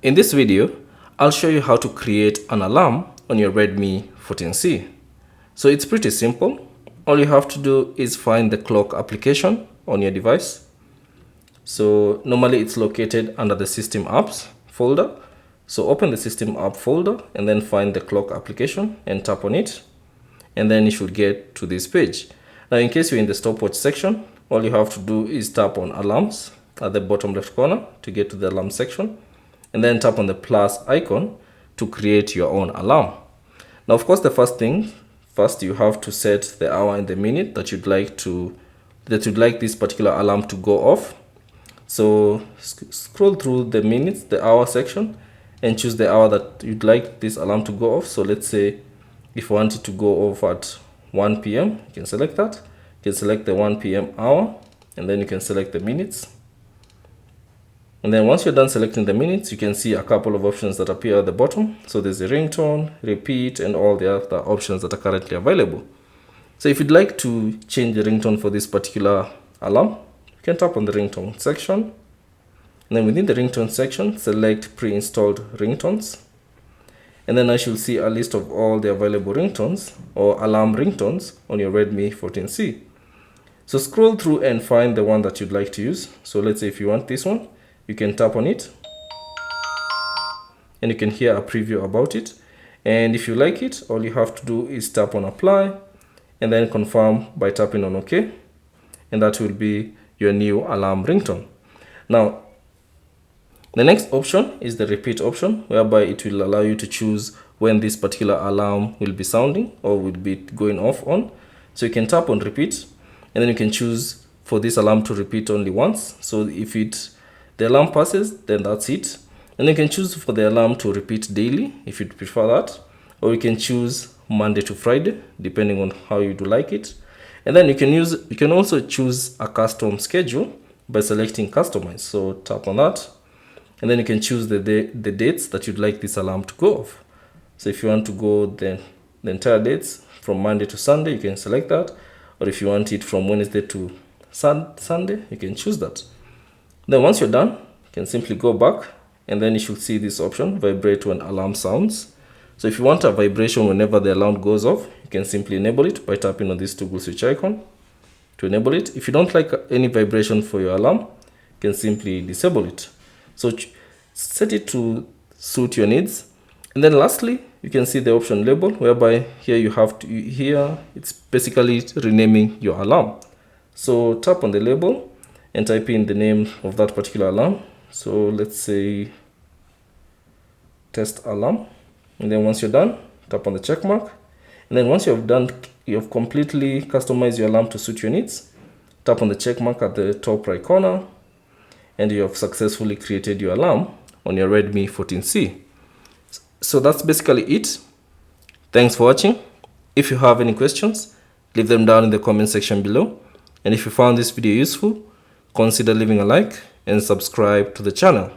In this video, I'll show you how to create an alarm on your Redmi 14C. So it's pretty simple. All you have to do is find the clock application on your device. So normally it's located under the System Apps folder. So open the System App folder and then find the clock application and tap on it. And then you should get to this page. Now in case you're in the stopwatch section, all you have to do is tap on alarms at the bottom left corner to get to the alarm section. And then tap on the plus icon to create your own alarm. Now, of course, the first you have to set the hour and the minute that you'd like this particular alarm to go off. So scroll through the minutes, the hour section, and choose the hour that you'd like this alarm to go off. So let's say if you want it to go off at 1 p.m., you can select that. You can select the 1 p.m. hour, and then you can select the minutes. And then once you're done selecting the minutes, you can see a couple of options that appear at the bottom. So there's a ringtone, repeat, and all the other options that are currently available. So if you'd like to change the ringtone for this particular alarm, you can tap on the ringtone section. And then within the ringtone section, select pre-installed ringtones. And then I should see a list of all the available ringtones or alarm ringtones on your Redmi 14C. So scroll through and find the one that you'd like to use. So let's say if you want this one, you can tap on it and you can hear a preview about it. And if you like it, all you have to do is tap on apply and then confirm by tapping on OK. And that will be your new alarm ringtone. Now, the next option is the repeat option, whereby it will allow you to choose when this particular alarm will be sounding or will be going off on. So you can tap on repeat and then you can choose for this alarm to repeat only once. So if the alarm passes, then that's it. And you can choose for the alarm to repeat daily if you'd prefer that, or you can choose Monday to Friday depending on how you do like it. And then you can also choose a custom schedule by selecting customize. So tap on that, and then you can choose the dates that you'd like this alarm to go off. So if you want to go the entire dates from Monday to Sunday, you can select that, or if you want it from Wednesday to Sunday, you can choose that. Then once you're done, you can simply go back and then you should see this option, vibrate when alarm sounds. So if you want a vibration whenever the alarm goes off, you can simply enable it by tapping on this toggle switch icon to enable it. If you don't like any vibration for your alarm, you can simply disable it. So set it to suit your needs. And then lastly, you can see the option label, whereby here it's basically renaming your alarm. So tap on the label and type in the name of that particular alarm. So let's say test alarm. And then once you're done, tap on the check mark. And then once you've completely customized your alarm to suit your needs, tap on the check mark at the top right corner, and you have successfully created your alarm on your Redmi 14C. So that's basically it. Thanks for watching. If you have any questions, leave them down in the comment section below. And if you found this video useful, consider leaving a like and subscribe to the channel.